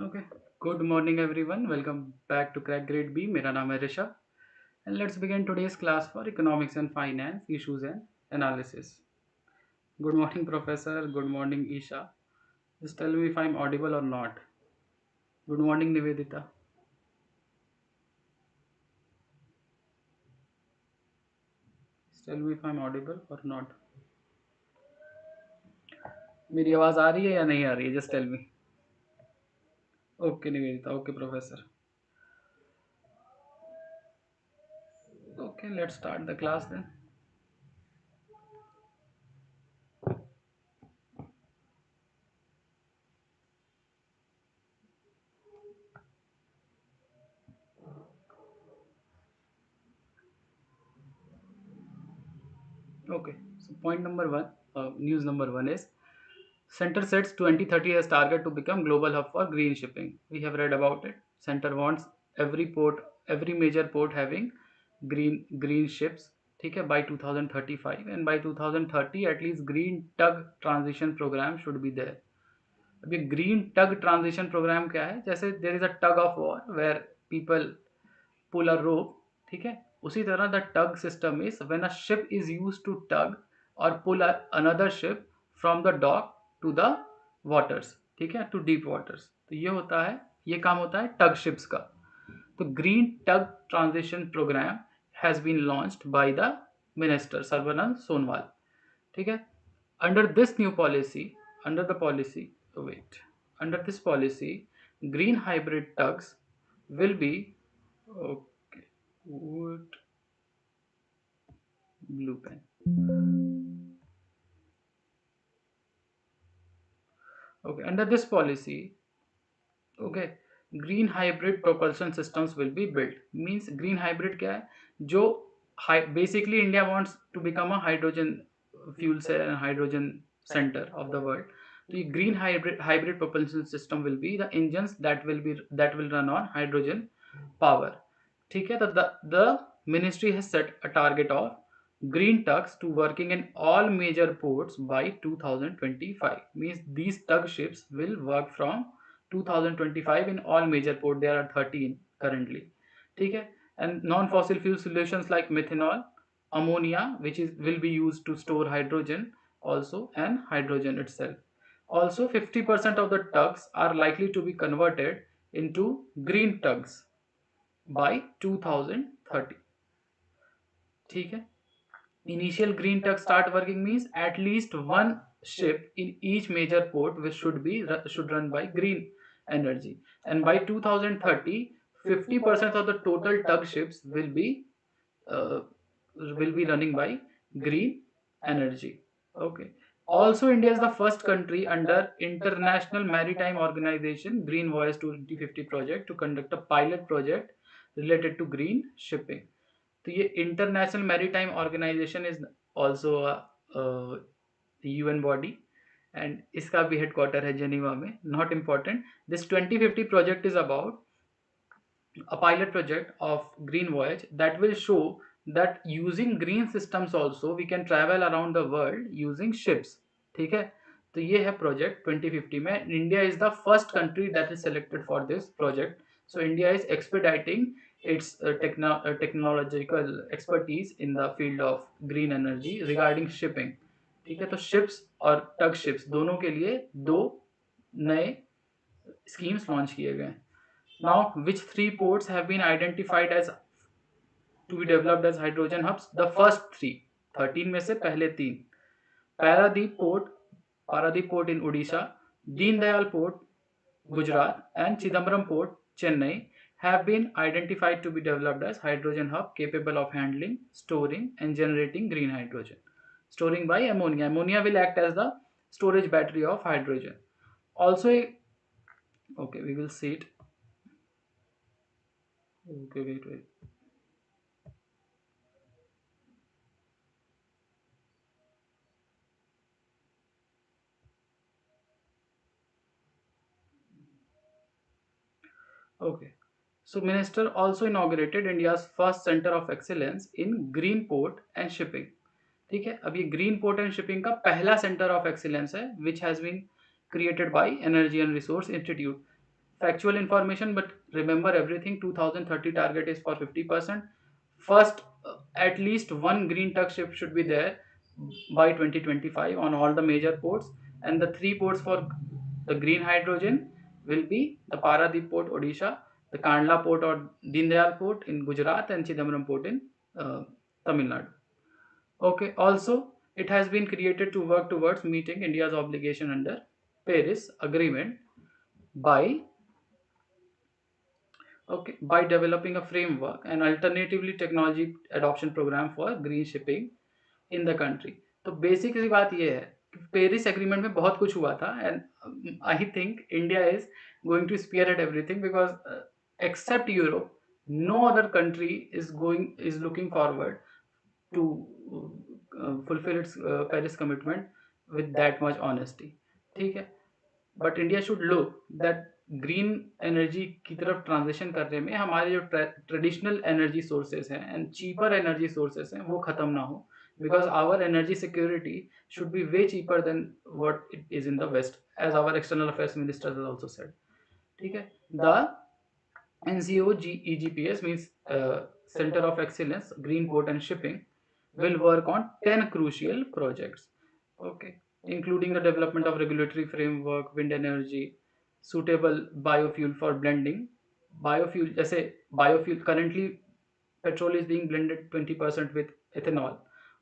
Okay. Good morning, everyone. Welcome back to Crack Grade B. मेरा नाम है Rishabh and let's begin today's class for economics and finance issues and analysis. Good morning, Professor. Good morning, Isha. Just tell me if I'm audible or not. Good morning, Nivedita. Just tell me if I'm audible or not. मेरी आवाज़ आ रही है या नहीं आ रही है? Just tell me. Okay, Nivedita. Okay, Professor. Okay, let's start the class then. Okay, so point number one, news number one is Center sets 2030 as target to become global hub for green shipping. We have read about it. Center wants every major port having green ships. ठीक है, by 2035 and by 2030 at least green tug transition program should be there. अब ये green tug transition program क्या है? जैसे there is a tug of war where people pull a rope, ठीक है, उसी तरह the tug system is when a ship is used to tug or pull another ship from the dock to the waters, ठीक है, to deep waters. तो ये काम होता है टग शिप्स का. तो green tug transition programme has been launched by the minister Sarbananda Sonowal. ठीक है, under this new policy under this policy green hybrid tugs will be okay wood blue pen. Okay, under this policy, okay, green hybrid propulsion systems will be built. Means green hybrid क्या है? जो basically India wants to become a hydrogen fuel cell and hydrogen center of the world. The green hybrid propulsion system will be the engines that will run on hydrogen power. ठीक है, तो the ministry has set a target of green tugs to working in all major ports by 2025. Means these tug ships will work from 2025 in all major ports. There are 13 currently. ठीक है, and non-fossil fuel solutions like methanol, ammonia, which will be used to store hydrogen also, and hydrogen itself. Also, 50% of the tugs are likely to be converted into green tugs by 2030. ठीक है, initial green tug start working means at least one ship in each major port which should run by green energy, and by 2030 50% of the total tug ships uh, will be running by green energy. Okay, also India is the first country under International Maritime Organization Green Voyage 2050 project to conduct a pilot project related to green shipping. तो ये international maritime organisation is also UN body and इसका भी headquarter है Geneva में. Not important. This 2050 project is about a pilot project of green voyage that will show that using green systems also we can travel around the world using ships. ठीक है, तो ये है project 2050 में. India is the first country that is selected for this project. So India is expediting its technological expertise in the field of green energy regarding shipping. ठीक है, तो ships और tug ships दोनों के लिए दो नए schemes launch किए गए. Now, which three ports have been identified as to be developed as hydrogen hubs? The first three, 13 में से पहले तीन, Paradip port in Orissa, Deendayal port Gujarat and Chidambaram port Chennai have been identified to be developed as hydrogen hub capable of handling, storing and generating green hydrogen. Storing by ammonia. Ammonia will act as the storage battery of hydrogen. Also, okay, we will see it. Okay, wait. Okay. So Minister also inaugurated India's first center of excellence in green port and shipping. ठीक है, अब ये green port and shipping का पहला centre of excellence है which has been created by energy and resource institute. factual information, but remember everything. 2030 target is for 50%. First, at least one green tug ship should be there by 2025 on all the major ports, and the three ports for the green hydrogen will be the Paradip port, Odisha, the Kandla port or Dindayal port in Gujarat, and Chidambaram port in Tamil Nadu. Okay, also it has been created to work towards meeting India's obligation under Paris Agreement by by developing a framework and alternatively technology adoption program for green shipping in the country. तो basic सी बात ये है कि Paris agreement में बहुत कुछ हुआ था, and I think India is going to spearhead everything because except Europe no other country is looking forward to fulfill its Paris commitment with that much honesty. ठीक है, but India should look that green energy की तरफ transition करने में हमारे जो traditional energy sources हैं and cheaper energy sources हैं वो खत्म ना हो, because our energy security should be way cheaper than what it is in the West, as our external affairs minister has also said. ठीक है, the NCO EGPS means Center of Excellence Green Port and Shipping will work on 10 crucial projects, okay, including the development of regulatory framework, wind energy, suitable biofuel for blending. Biofuel, जैसे biofuel currently petrol is being blended 20% with ethanol,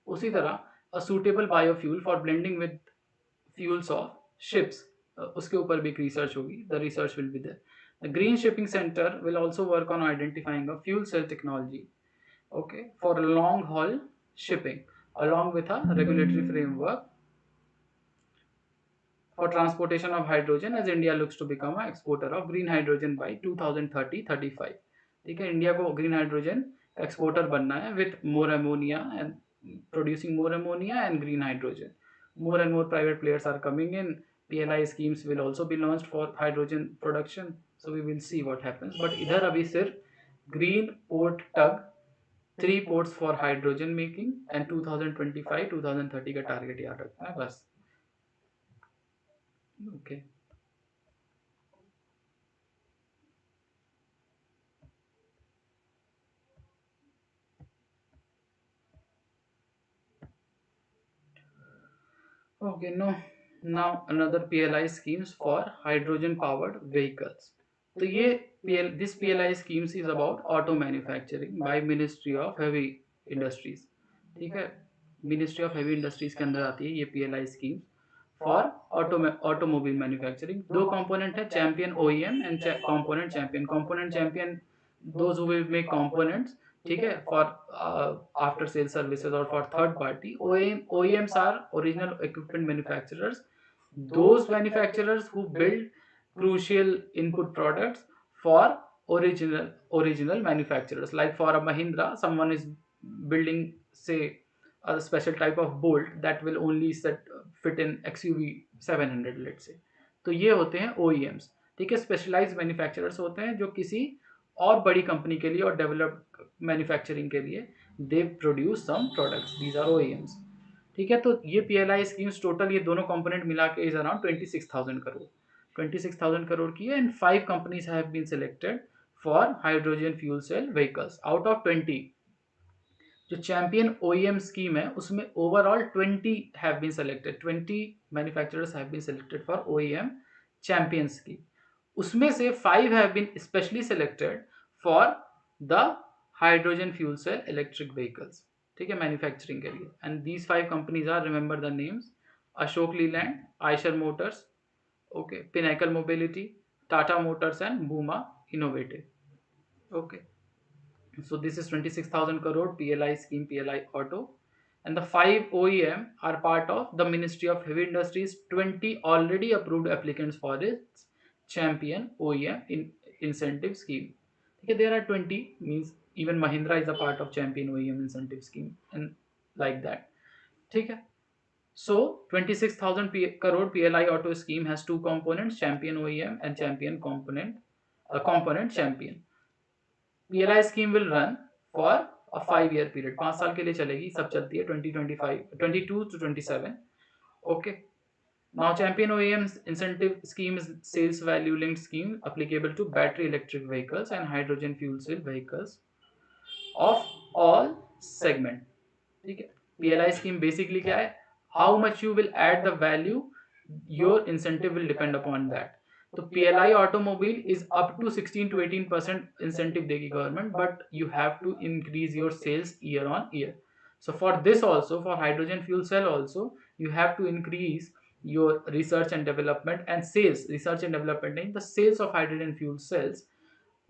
उसी तरह a suitable biofuel for blending with fuels of ships, उसके ऊपर भी research होगी. The research will be there. The Green Shipping Center will also work on identifying a fuel cell technology, okay, for long haul shipping, along with a regulatory framework for transportation of hydrogen, as India looks to become an exporter of green hydrogen by 2030-35. ठीक है, India को green hydrogen exporter बनना है with more ammonia and producing more ammonia and green hydrogen. More and more private players are coming in. PLI schemes will also be launched for hydrogen production. So we will see what happens. But इधर अभी सिर्फ green port tug, 3 ports for hydrogen making and 2025-2030 का target याद रखना है बस. Okay. Okay, no. Now another PLI schemes for hydrogen powered vehicles. तो ये this PLI schemes is about auto manufacturing by Ministry of Heavy Industries. ठीक है, Ministry of Heavy Industries के अंदर आती है ये PLI schemes for automobile manufacturing. दो component है, champion OEM and component champion. Component champion, those who will make components, ठीक है, for after sales services or for third party. OEMs are original equipment manufacturers, those manufacturers who build crucial input products for original manufacturers. Like for a Mahindra, someone is building, say, a special type of bolt that will only fit in XUV 700, let's say. तो ये होते हैं OEMs. ठीक है, specialised manufacturers होते हैं जो किसी और बड़ी कंपनी के लिए और डेवलप्ड मैन्युफैक्चरिंग के लिए they produce some products. These are OEMs. ठीक है, तो ये PLI स्कीम्स टोटल ये दोनों कंपोनेंट मिला के इज अराउंड 26,000 करोड़. 26,000 करोड़ की है, and 5 companies have been selected for hydrogen fuel cell vehicles. Out of 20, जो चैंपियन OEM स्कीम है उसमें overall 20 have been selected. 20 manufacturers have been selected for OEM champion scheme. उसमें से 5 have been specially selected for the hydrogen fuel cell electric vehicles. ठीक है, manufacturing के लिए. And these 5 companies are, remember the names, Ashok Leyland, Eicher Motors, okay, Pinnacle Mobility, Tata Motors and Booma innovative. Okay, so this is 26,000 crore PLI scheme, PLI auto, and the 5 OEM are part of the Ministry of Heavy Industries 20 already approved applicants for its champion OEM incentive scheme. Okay, there are 20, means even Mahindra is a part of champion OEM incentive scheme and like that. Okay, so 26,000 crore PLI auto scheme has 2 components, champion OEM and champion component champion. PLI scheme will run for a 5-year period. 5 साल के लिए चलेगी, सब चलती है 2022 to 27. Okay, Now, champion OEM's incentive scheme is sales value linked scheme applicable to battery electric vehicles and hydrogen fuel cell vehicles of all segment. ठीक है, PLI scheme basically क्या है, how much you will add the value, your incentive will depend upon that. तो PLI automobile is up to 16 to 18% incentive देगी government, but you have to increase your sales year on year. So for this also, for hydrogen fuel cell also, you have to increase your research and development and sales. Research and development in the sales of hydrogen fuel cells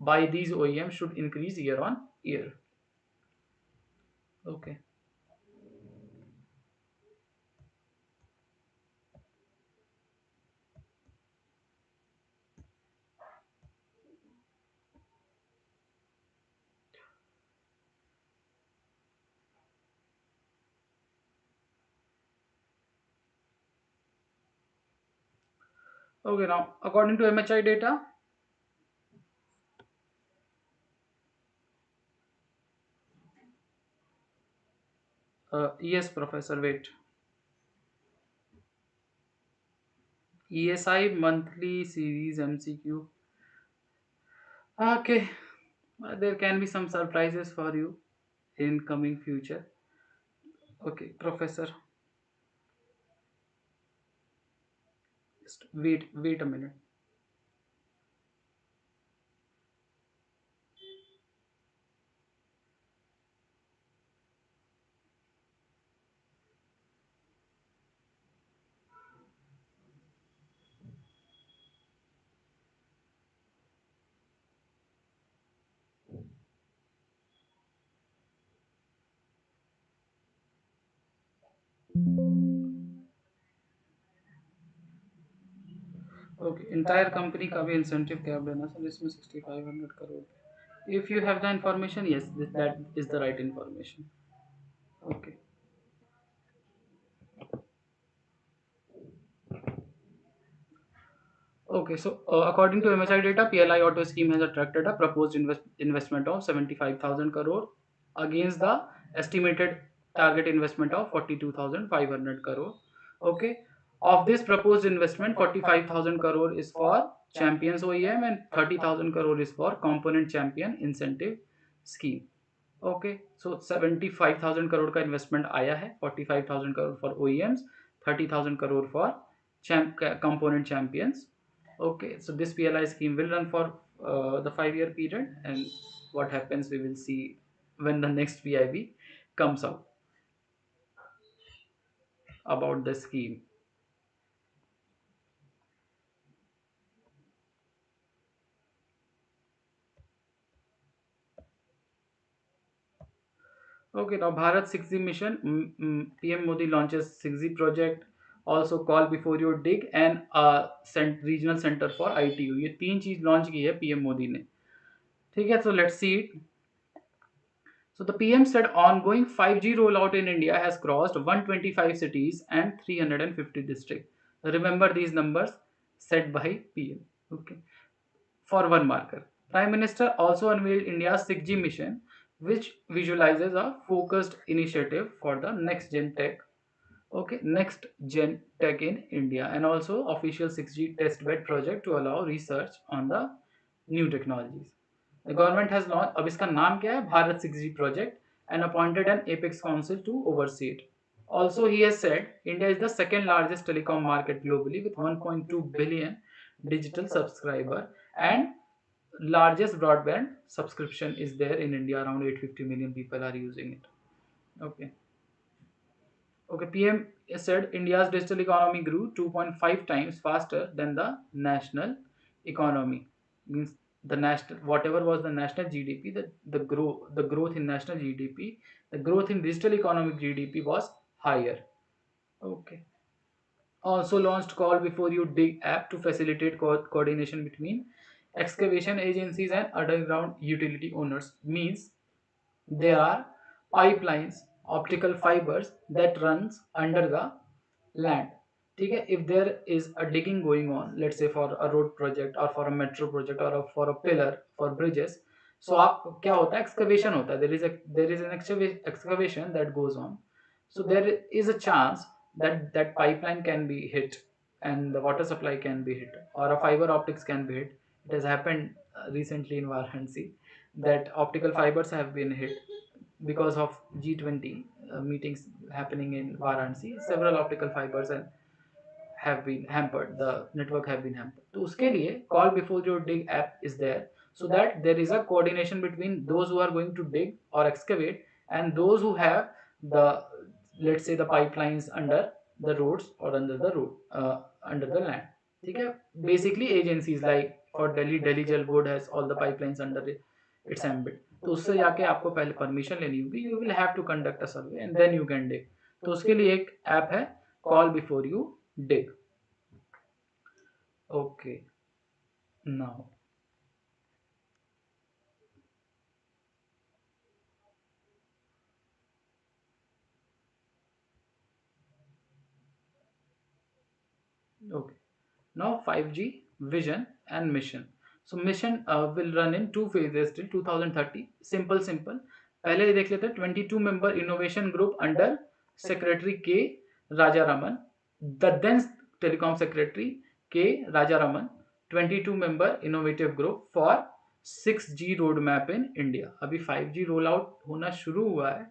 by these OEMs should increase year on year. Okay. Okay, now according to MHI data, yes, professor, wait. ESI monthly series MCQ. Okay, there can be some surprises for you in coming future. Okay, professor, just wait a minute. Okay, entire company का भी incentive क्या देना sir, इसमें 6500 crore. If you have the information, yes, that is the right information. Okay. Okay, so according to MHI data, PLI auto scheme has attracted a proposed investment of 75,000 crore against the estimated target investment of 42,500 crore. Okay, of this proposed investment, 45,000 crore is for Champions OEM and 30,000 crore is for Component Champion Incentive Scheme. Okay, so 75,000 crore का investment आया है, 45,000 crore for OEMs, 30,000 crore for component champions. Okay, so this PLI scheme will run for the 5-year period, and what happens we will see when the next PIB comes out about the scheme. Okay, now Bharat 6G mission, PM Modi launches 6G project, also call before you dig, and regional center for ITU. ये तीन चीज launch की है PM Modi ने. ठीक है, so let's see it. So the PM said ongoing 5G rollout in India has crossed 125 cities and 350 districts. Remember these numbers set by PM. Okay. For one marker. Prime Minister also unveiled India's 6G mission, which visualizes a focused initiative for the next gen tech. Okay, next gen tech in India, and also official 6G testbed project to allow research on the new technologies. The government has launched, अब इसका नाम क्या है, Bharat 6G project, and appointed an apex council to oversee it. Also, he has said India is the second largest telecom market globally with 1.2 billion digital subscriber, and largest broadband subscription is there in India. Around 850 million people are using it. Okay. Okay, PM said India's digital economy grew 2.5 times faster than the national economy. Means the national, whatever was the national GDP, the growth in national GDP, the growth in digital economic GDP was higher. Okay. Also launched Call Before You Dig app to facilitate coordination between excavation agencies and underground utility owners. Means there are pipelines, optical fibers that runs under the land. ठीक है, if there is a digging going on, let's say for a road project or for a metro project or for a pillar for bridges, so आप क्या होता है, excavation होता है, there is an excavation that goes on, so there is a chance that that pipeline can be hit. and the water supply can be hit, or a fiber optics can be hit. It has happened recently in Varanasi that optical fibers have been hit because of G20 meetings happening in Varanasi. Several optical fibers and have been hampered, the network have been hampered. तो उसके लिए call before your dig app is there, so that there is a coordination between those who are going to dig or excavate and those who have the, let's say, the pipelines under the roads or under the land. ठीक है, basically agencies like for Delhi Jal Board has all the pipelines under its ambit. तो उससे जाके आपको पहले permission लेनी होगी, you will have to conduct a survey and then you can dig. तो उसके लिए एक ऐप है call before you dig. Okay, now okay, now 5G vision and mission. So mission will run in two phases till 2030. Simple. पहले देख लेते हैं 22 member innovation group under Secretary K Rajaraman, the then Telecom Secretary K Rajaraman. 22 member innovative group for 6G roadmap in India. अभी 5G roll out होना शुरू हुआ है.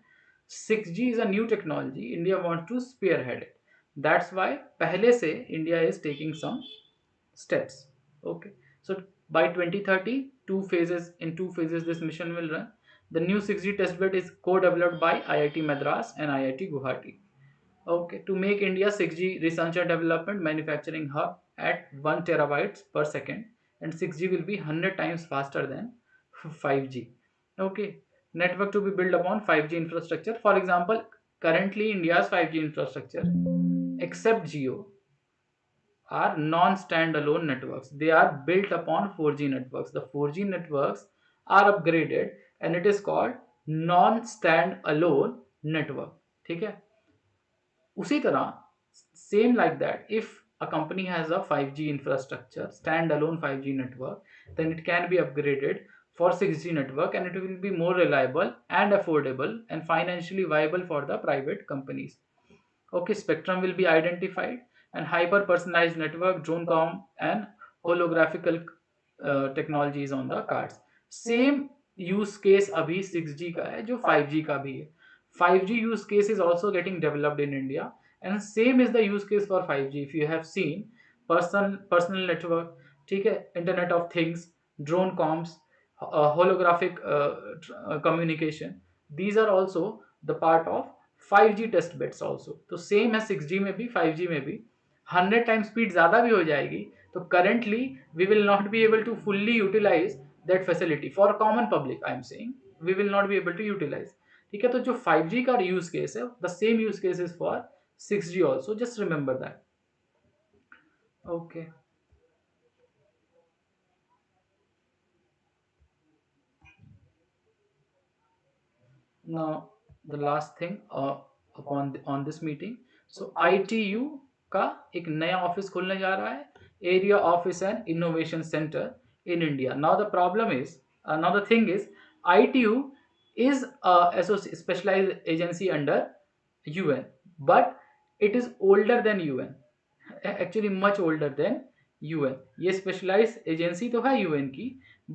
6G is a new technology. India wants to spearhead it. That's why पहले से India is taking some steps. Okay, so by 2030, in two phases this mission will run. The new 6G testbed is co-developed by IIT Madras and IIT Guwahati. Okay, to make India 6G research and development manufacturing hub at 1 terabytes per second, and 6G will be 100 times faster than 5G. Okay, network to be built upon 5G infrastructure. For example, currently India's 5G infrastructure, except Geo, are non-standalone networks. They are built upon 4G networks. The 4G networks are upgraded and it is called non-standalone network. ठीक है, उसी तरह same like that, if a company has a 5G infrastructure, standalone 5G network, then it can be upgraded for 6G network and it will be more reliable and affordable and financially viable for the private companies. Okay, spectrum will be identified and hyper personalized network, drone com and holographical technologies on the cards. Same use case abhi 6G का है जो 5G का भी है. 5G use case is also getting developed in India and same is the use case for 5G. If you have seen personal network, ठीक है, internet of things, drone comms, holographic communication, these are also the part of 5G test beds also. तो same है 6G में भी 5G में भी 100 times speed ज़्यादा भी हो जाएगी. तो currently we will not be able to fully utilise that facility for common public. I am saying we will not be able to utilise. ठीक है, तो जो 5G का यूज केस है the same use case is for 6G also. Just remember that. Okay, now the last thing on this meeting. So ITU का एक नया office खुलने जा रहा है, area office and innovation centre in India. Now the problem is, now the thing is, ITU is a specialized agency under UN, but it is older than UN. Actually much older than UN. ये specialized agency तो है UN की,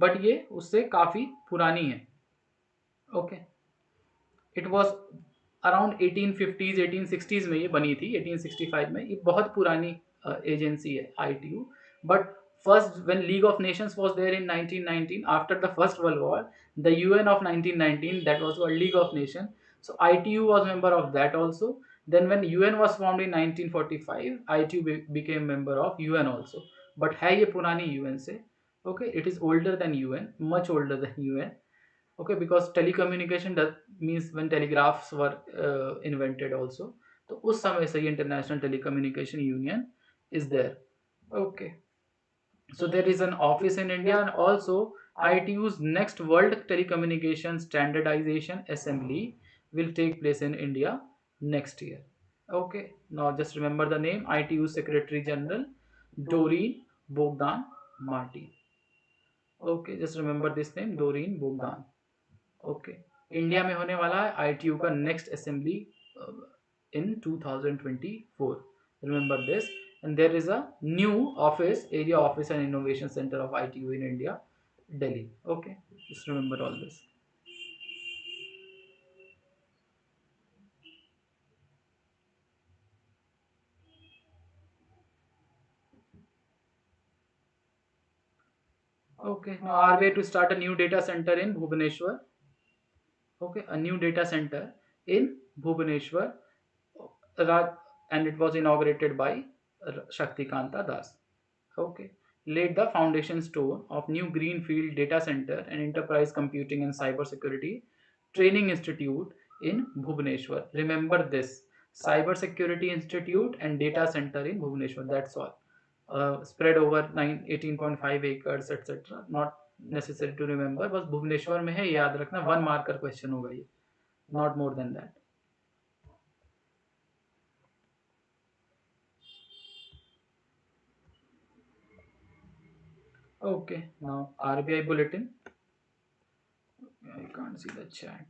but ये उससे काफी पुरानी है. Okay. It was around 1850s 1860s में ये बनी थी. 1865 में. ये बहुत पुरानी एजेंसी है ITU. But first when league of nations was there in 1919 after the first world war, the UN of 1919, that was called League of Nations. So ITU was member of that also. Then when UN was formed in 1945, ITU became member of UN also. But है ये पुरानी UN से. Okay, it is older than UN, much older than UN. Okay, because telecommunication means when telegraphs were invented also. तो उस समय से international telecommunication union is there. Okay, so there is an office in India and also ITU's next World Telecommunication Standardization Assembly will take place in India next year. Okay, now just remember the name, ITU Secretary General Doreen Bogdan Martin. Okay, just remember this name, Doreen Bogdan. Okay, India में होने वाला है ITU का next assembly in 2024. Remember this, and there is a new office, area office and innovation center of ITU in India, Delhi. Okay, just remember all this. Okay, now RBI to start a new data center in Bhubaneswar. Okay, a new data center in Bhubaneswar, and it was inaugurated by Shaktikanta Das. Okay, laid the foundation stone of new greenfield data center and enterprise computing and cyber security training institute in Bhubaneswar. Remember this: cyber security institute and data center in Bhubaneswar. That's all. Spread over 18.5 acres, etc. Not necessary to remember. बस भुवनेश्वर में है, याद रखना. 1 marker question होगा ये. Not more than that. Okay, now RBI Bulletin. I can't see the chat.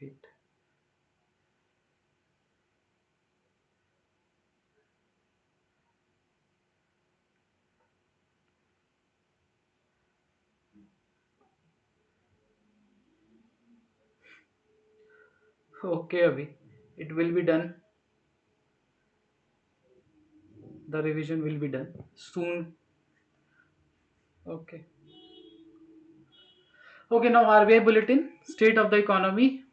Wait. Okay, Abhi. It will be done. The revision will be done soon. Okay. Okay, now RBI Bulletin. State of the economy.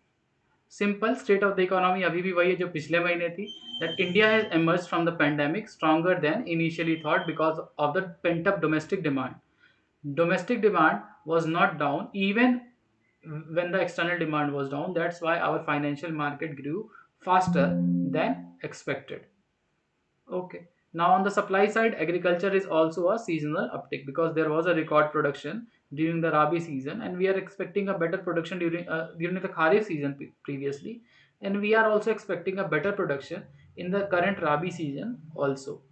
Simple. State of the economy अभी भी वही है जो पिछले महीने थी. That India has emerged from the pandemic stronger than initially thought because of the pent up domestic demand. Domestic demand was not down even when the external demand was down. That's why our financial market grew faster than expected. Okay. Now on the supply side, agriculture is also a seasonal uptick because there was a record production during the Rabi season, and we are expecting a better production during the Kharif season previously, and we are also expecting a better production in the current Rabi season also.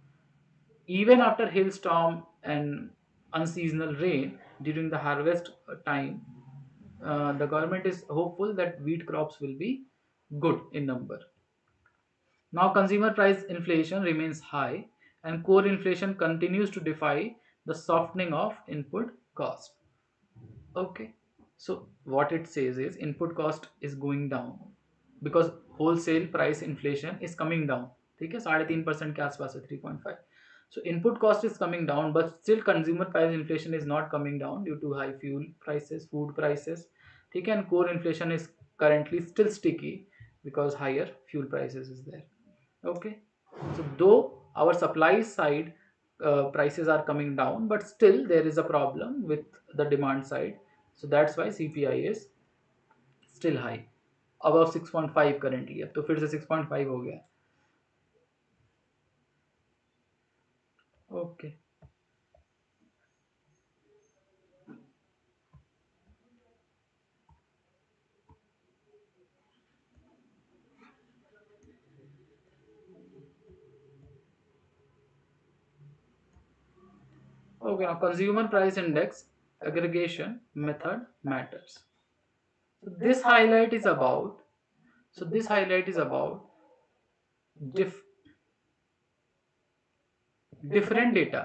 Even after hailstorm and unseasonal rain during the harvest time, the government is hopeful that wheat crops will be good in number. Now, consumer price inflation remains high, and core inflation continues to defy the softening of input cost. Okay, so what it says is input cost is going down because wholesale price inflation is coming down. ठीक है, 3.5% के आसपास है, 3.5. So input cost is coming down, but still consumer price inflation is not coming down due to high fuel prices, food prices. ठीक है, and core inflation is currently still sticky because higher fuel prices is there. Okay, so though our supply side prices are coming down, but still there is a problem with the demand side. So that's why CPI is still high, above 6.5 currently. अब तो फिर से 6.5 हो गया. Okay. Okay, now consumer price index aggregation method matters. So this highlight is about. So this highlight is about different data.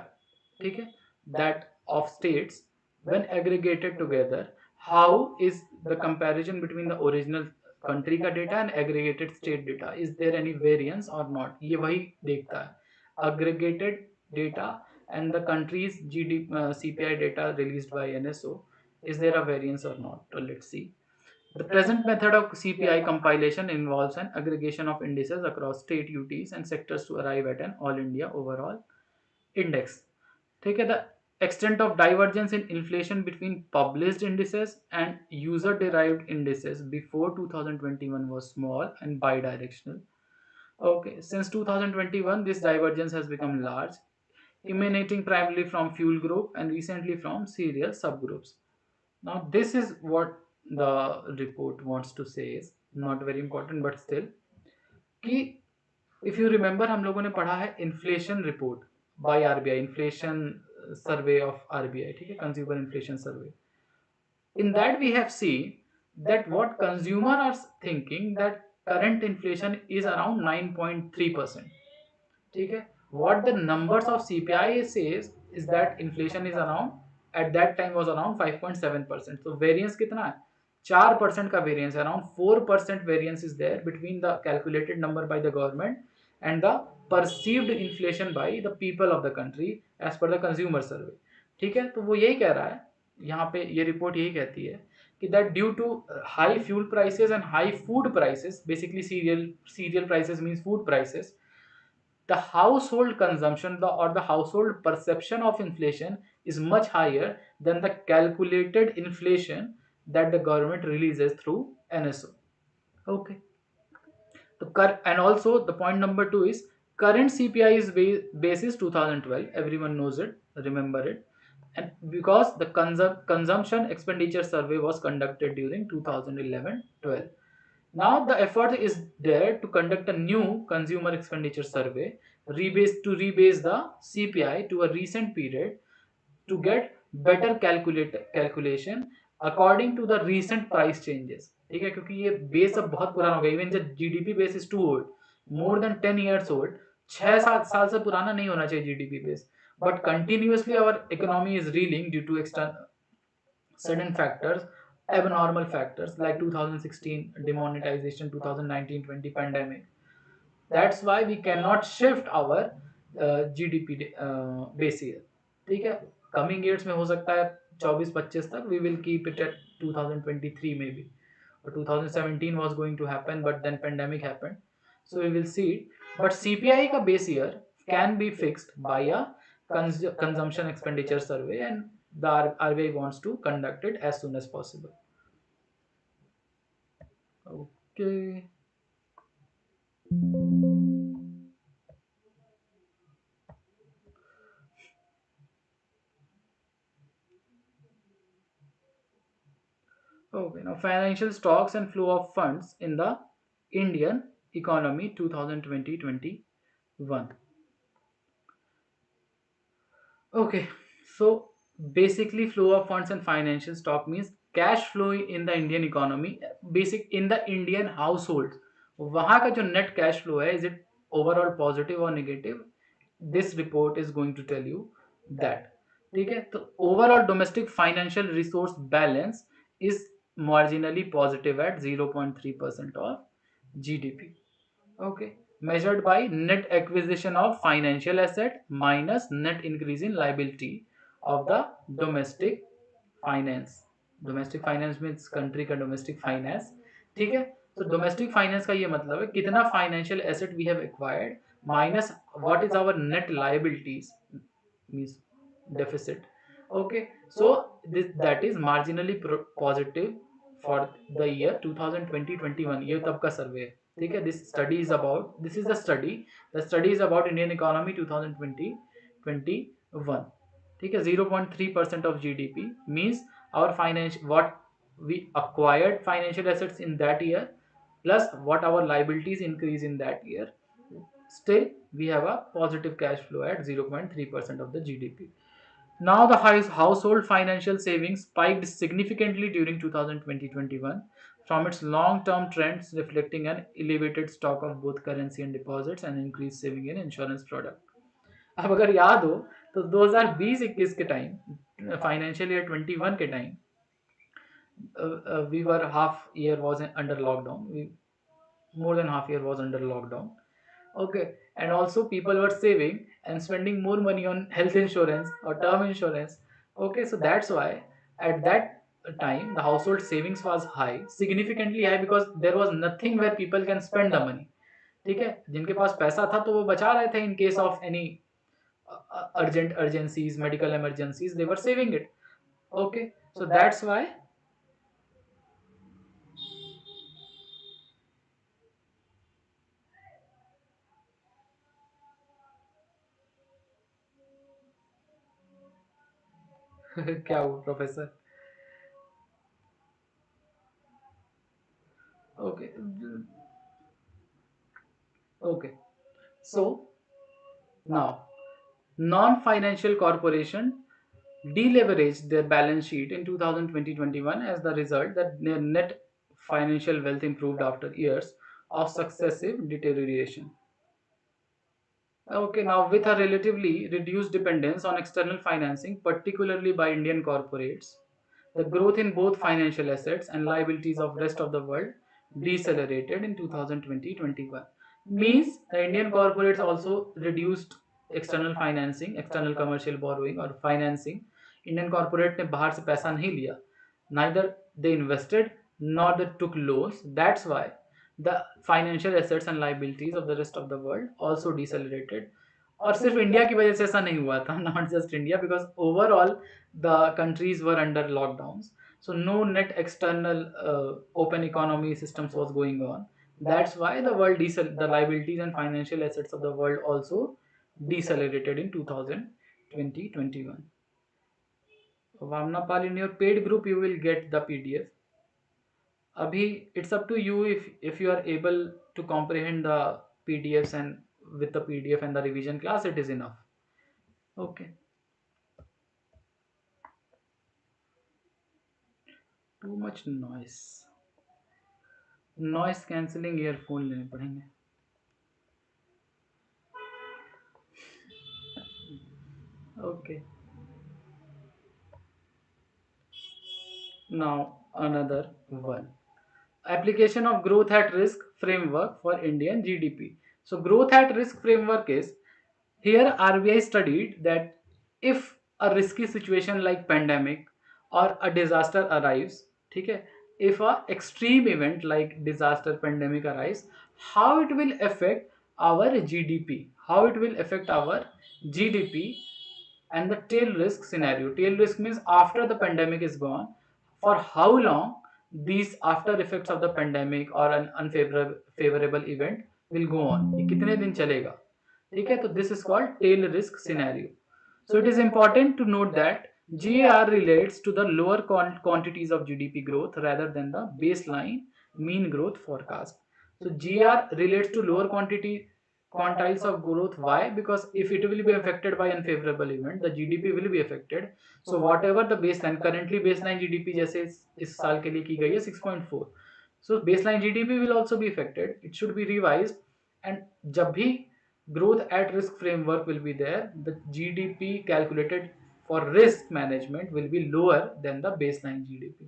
ठीक है, that of states when aggregated together. How is the comparison between the original country का data and aggregated state data? Is there any variance or not? ये वही देखता है. Aggregated data and the country's CPI data released by NSO. Is there a variance or not? So let's see. The present method of CPI compilation involves an aggregation of indices across state UTs and sectors to arrive at an all India overall index. ठीक है, the extent of divergence in inflation between published indices and user derived indices before 2021 was small and bidirectional. Okay, since 2021 this divergence has become large, emanating primarily from fuel group and recently from cereal subgroups. Now this is what the report wants to say, is not very important but still कि if you remember हम लोगों ने पढ़ा है inflation report by RBI, inflation survey of RBI, ठीक है, consumer inflation survey. In that we have seen that what consumer are thinking that current inflation is around 9.3%. ठीक है. What the numbers of CPI says is that inflation is around, at that time was around 5.7%. So variance कितना है? 4% का variance, around 4% variance is there between the calculated number by the government and the perceived inflation by the people of the country as per the consumer survey. ठीक है, तो वो यही कह रहा है यहाँ पे, ये रिपोर्ट यही कहती है कि that due to high fuel prices and high food prices, basically cereal prices means food prices, the household consumption or the household perception of inflation is much higher than the calculated inflation that the government releases through NSO. Okay. And also the point number 2 is current CPI is basis 2012. Everyone knows it, remember it. And because the consumption expenditure survey was conducted during 2011-12. Now the effort is there to conduct a new consumer expenditure survey, rebase the CPI to a recent period to get better calculation according to the recent price changes. ठीक है, क्योंकि ये base अब बहुत पुराना हो गया. Even जब GDP base is too old, more than 10 years old, 6-7 साल से पुराना नहीं होना चाहिए GDP base, but continuously our economy is reeling due to sudden factors, abnormal factors like 2016 demonetization, 2019-20 pandemic. That's why we cannot shift our GDP base year. ठीक है, coming years में हो सकता है 24-25 तक we will keep it at 2023 maybe, or 2017 was going to happen but then pandemic happened, so we will see it. But CPI का base year can be fixed by a consumption expenditure survey, and the RBI wants to conduct it as soon as possible. Okay. Okay, now financial stocks and flow of funds in the Indian economy 2020-21. Okay, so basically flow of funds and financial stock means cash flow in the Indian economy, basic in the Indian households. वहाँ का जो net cash flow है, is it overall positive or negative? This report is going to tell you that. ठीक है, तो overall domestic financial resource balance is marginally positive at 0.3% of GDP. Okay, measured by net acquisition of financial asset minus net increase in liability of the domestic finance. Domestic finance means country का domestic finance. ठीक है, तो domestic finance का ये मतलब है कितना financial asset we have acquired minus what is our net liabilities, means deficit. Okay, so that is marginally positive for the year 2020-21. ये तब का सर्वे है. ठीक है, this study is about, this is the study is about Indian economy 2020-21. ठीक है, 0.3% of GDP means our what we acquired financial assets in that year plus what our liabilities increase in that year. Still we have a positive cash flow at 0.3% of the GDP. Now the household financial savings spiked significantly during 2020-21 from its long-term trends, reflecting an elevated stock of both currency and deposits and increased saving in insurance product. अब अगर याद हो तो 2020-21 के time, financial year 21 के time, we were half year was under lockdown. More than half year was under lockdown. Okay, and also people were saving and spending more money on health insurance or term insurance. Okay, so that's why at that time the household savings was high, significantly high, because there was nothing where people can spend the money. ठीक है, जिनके पास पैसा था तो वो बचा रहे थे in case of any urgencies, medical emergencies, they were saving it. Okay, so that's why क्या हुआ professor? Okay, okay, so now non-financial corporation deleveraged their balance sheet in 2020-21. As the result that their net financial wealth improved after years of successive deterioration. Okay, now with a relatively reduced dependence on external financing, particularly by Indian corporates, the growth in both financial assets and liabilities of rest of the world decelerated in 2020-21. Means the Indian corporates also reduced external financing, external commercial borrowing or financing. Indian corporate ने बाहर से पैसा नहीं लिया. Neither they invested nor they took loans. That's why the financial assets and liabilities of the rest of the world also decelerated. और सिर्फ India की वजह से ऐसा नहीं हुआ था, not just India, because overall the countries were under lockdowns, so no net external open economy systems was going on. That's why the the liabilities and financial assets of the world also decelerated in 2020-21. Vamnapal, in your paid group you will get the PDF. Abhi, it's up to you if you are able to comprehend the PDFs, and with the PDF and the revision class it is enough. Okay. Too much noise. Noise cancelling earphone लेने पड़ेंगे. Okay. Now another one. Application of growth at risk framework for Indian GDP. So growth at risk framework is, here RBI studied that if a risky situation like pandemic or a disaster arrives, ठीक है, if a extreme event like disaster pandemic arrives, how it will affect our GDP, how it will affect our GDP. And the tail risk scenario, tail risk means after the pandemic is gone, for how long these after effects of the pandemic or an unfavorable favorable event will go on, ये कितने दिन चलेगा, ठीक है. तो this is called tail risk scenario. So it is important to note that GAR relates to the lower quantities of GDP growth rather than the baseline mean growth forecast. So GR relates to lower quantiles of growth. Why? Because if it will be affected by unfavorable event, the GDP will be affected. So whatever the baseline, currently baseline GDP जैसे इस साल के लिए की गई है 6.4. So baseline GDP will also be affected. It should be revised. And जब भी growth at risk framework will be there, the GDP calculated for risk management will be lower than the baseline GDP.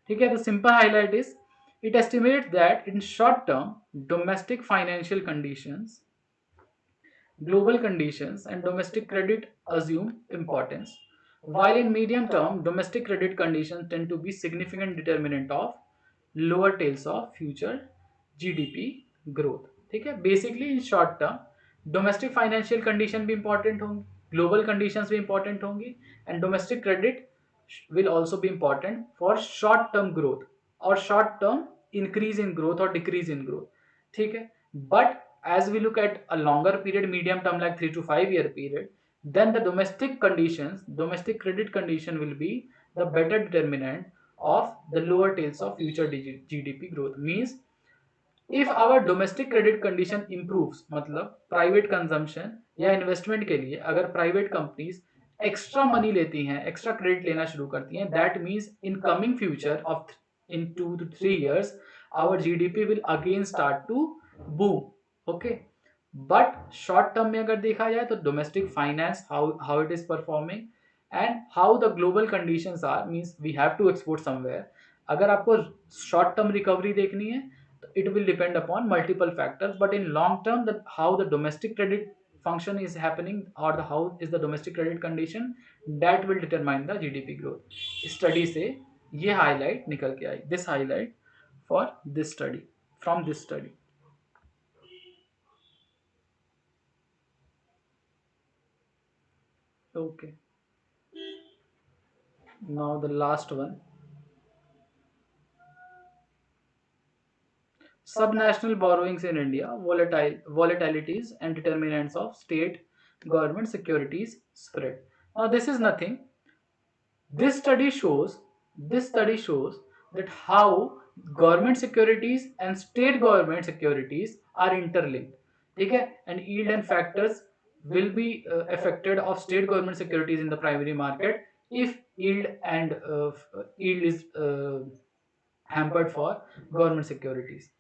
ठीक है. The simple highlight is, it estimates that in short term domestic financial conditions, global conditions and domestic credit assume importance, while in medium term domestic credit conditions tend to be significant determinant of lower tails of future GDP growth. ठीक है. Basically in short term domestic financial condition भी important होंगी, global conditions भी important होंगी, and domestic credit will also be important for short term growth or short term increase in growth or decrease in growth. ठीक है. But as we look at a longer period, medium term like 3 to 5 year period, then the domestic conditions, domestic credit condition will be the better determinant of the lower tails of future GDP growth. Means if our domestic credit condition improves, मतलब private consumption या investment के लिए अगर private companies extra money लेती हैं, extra credit लेना शुरू करती हैं, that means in coming future of in 2 to 3 years our GDP will again start to boom. Okay. But short term में अगर देखा जाए तो domestic finance, how it is performing and how the global conditions are, means we have to export somewhere. अगर आपको short term recovery देखनी है, it will depend upon multiple factors, but in long term that how the domestic credit function is happening or the how is the domestic credit condition, that will determine the GDP growth. Study से ये highlight निकल के आई, this highlight for this study, from this study. Okay. Now the last one. Subnational borrowings in India, volatilities and determinants of state government securities spread. Now this is nothing. This study shows that how government securities and state government securities are interlinked. Okay? And yield and factors will be affected of state government securities in the primary market if yield is hampered for government securities.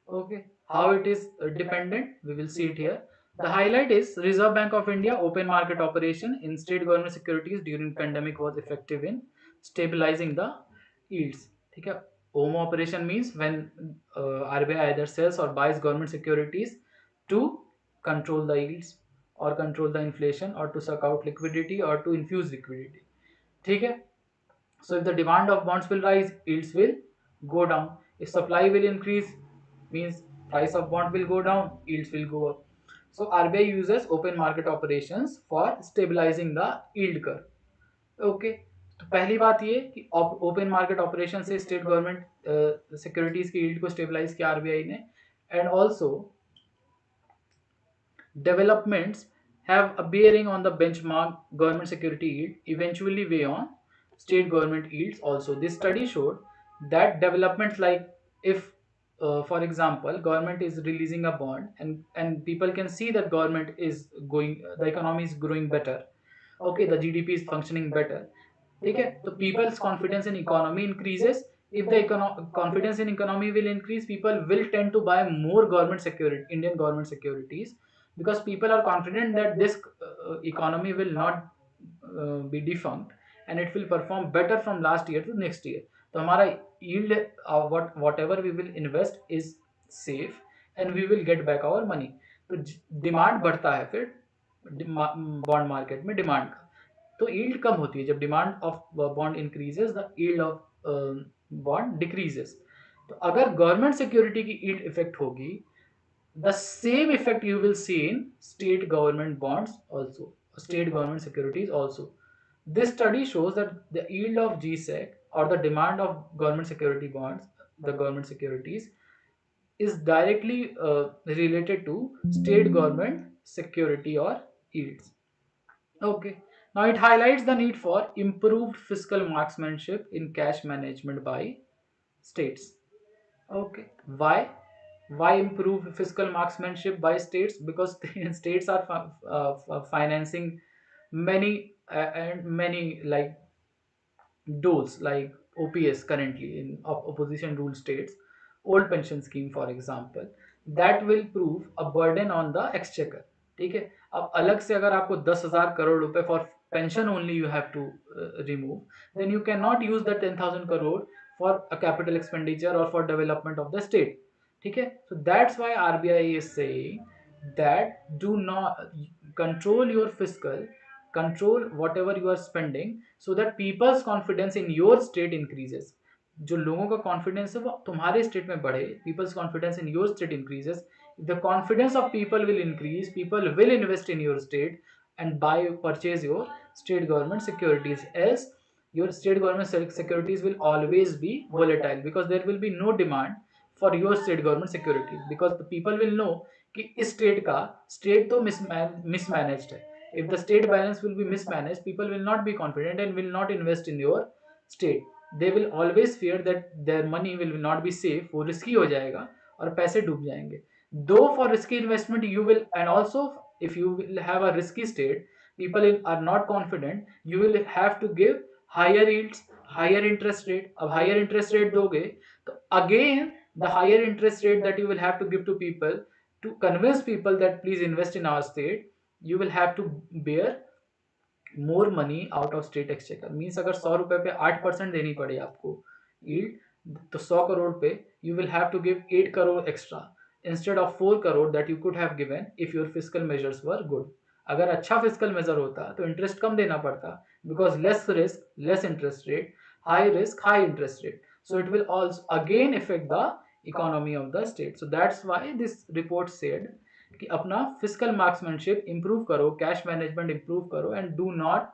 Okay, how it is dependent, we will see it here. The highlight is Reserve Bank of India open market operation in state government securities during pandemic was effective in stabilizing the yields. ठीक है. OMO operation means when RBI either sells or buys government securities to control the yields or control the inflation or to suck out liquidity or to infuse liquidity. ठीक है. So if the demand of bonds will rise, yields will go down. If supply will increase, means price of bond will go down, yields will go up. So RBI uses open market operations for stabilizing the yield curve. Okay. तो पहली बात ये कि open market operation से state government securities की yield को stabilise किया RBI ने. And also developments have a bearing on the benchmark government security yield, eventually weigh on state government yields also. This study showed that developments like if for example government is releasing a bond and people can see that government is going, the economy is growing better, okay, the GDP is functioning better, ठीक है, तो people's confidence in economy increases. If the confidence in economy will increase, people will tend to buy more government security, Indian government securities, because people are confident that this economy will not be defunct and it will perform better from last year to next year. तो हमारा yield whatever we will invest is safe and we will get back our money. तो demand बढ़ता है फिर bond market में demand का, तो yield कम होती है. जब demand of bond increases the yield of bond decreases. तो अगर गवर्नमेंट सिक्योरिटी की यील्ड इफेक्ट होगी, the same effect you will see in state government bonds also, state government securities also. This study shows that the yield of GSEC or the demand of government security bonds, the government securities, is directly related to state government security or yields. Okay. Now it highlights the need for improved fiscal marksmanship in cash management by states. Okay. Why improve fiscal marksmanship by states? Because states are financing many and many like doles like OPS currently in opposition rule states, old pension scheme for example, that will prove a burden on the exchequer. ठीक है. अब अलग से अगर आपको 10,000 करोड़ रुपए for pension only you have to remove, then you can not use the 10,000 crore for a capital expenditure और for development of the state. ठीक है. So that's why RBI is saying that do not control your fiscal, control whatever you are spending so that people's confidence in your state increases. जो लोगों का confidence है वो तुम्हारे state में बढ़े, people's confidence in your state increases. If the confidence of people will increase, people will invest in your state and buy, purchase your state government securities. Else your state government securities will always be volatile because there will be no demand for your state government securities because the people will know कि इस state का state तो mismanaged है. If the state balance will be mismanaged, people will not be confident and will not invest in your state. They will always fear that their money will not be safe, वो risky हो जाएगा और पैसे डूब जाएंगे. Though for risky investment you will, and also if you will have a risky state, people are not confident, you will have to give higher yields, higher interest rate. अब higher interest rate दोगे तो again the higher interest rate that you will have to give to people to convince people that please invest in our state, you will have to bear more money out of state exchequer. Means अगर 100 रुपए पे 8% देनी पड़े आपको yield, तो 100 करोड़ पे you will have to give 8 crore extra instead of 4 crore that you could have given if your fiscal measures were good. अगर अच्छा fiscal measure होता तो interest कम देना पड़ता because less risk, less interest rate, high risk, high interest rate. So it will also again affect the economy of the state. So that's why this report said कि अपना physical marksmanship improve करो, cash management improve करो and do not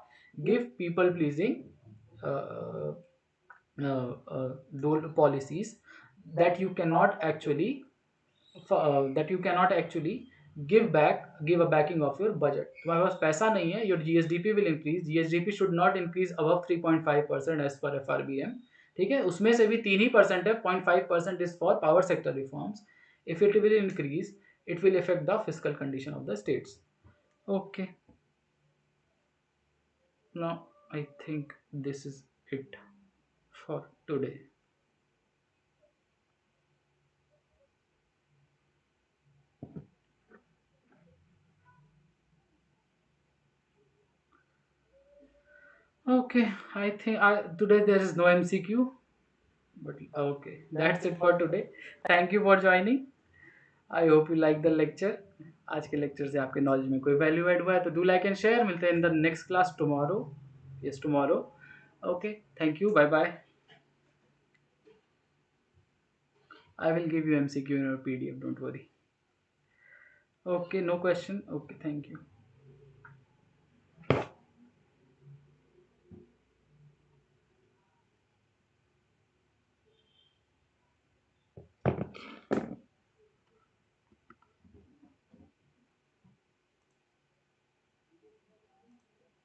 give people pleasing policies that you cannot actually give a backing of your budget. तुम्हारे पास पैसा नहीं है, your GSDP will increase. GSDP should not increase above 3.5% as per FRBM. ठीक है. उसमें से भी 3% है, 0.5% is for power sector reforms. If it will increase, it will affect the fiscal condition of the states. Okay. Now I think this is it for today. Okay, I think today there is no MCQ, but okay, that's it for today. Thank you for joining. I hope you like the lecture. आज के lecture से आपके knowledge में कोई value add हुआ है तो do like and share. मिलते हैं in the next class tomorrow. Yes tomorrow. Okay, thank you, bye bye. I will give you MCQ in your PDF, don't worry. Okay, no question. Okay, thank you.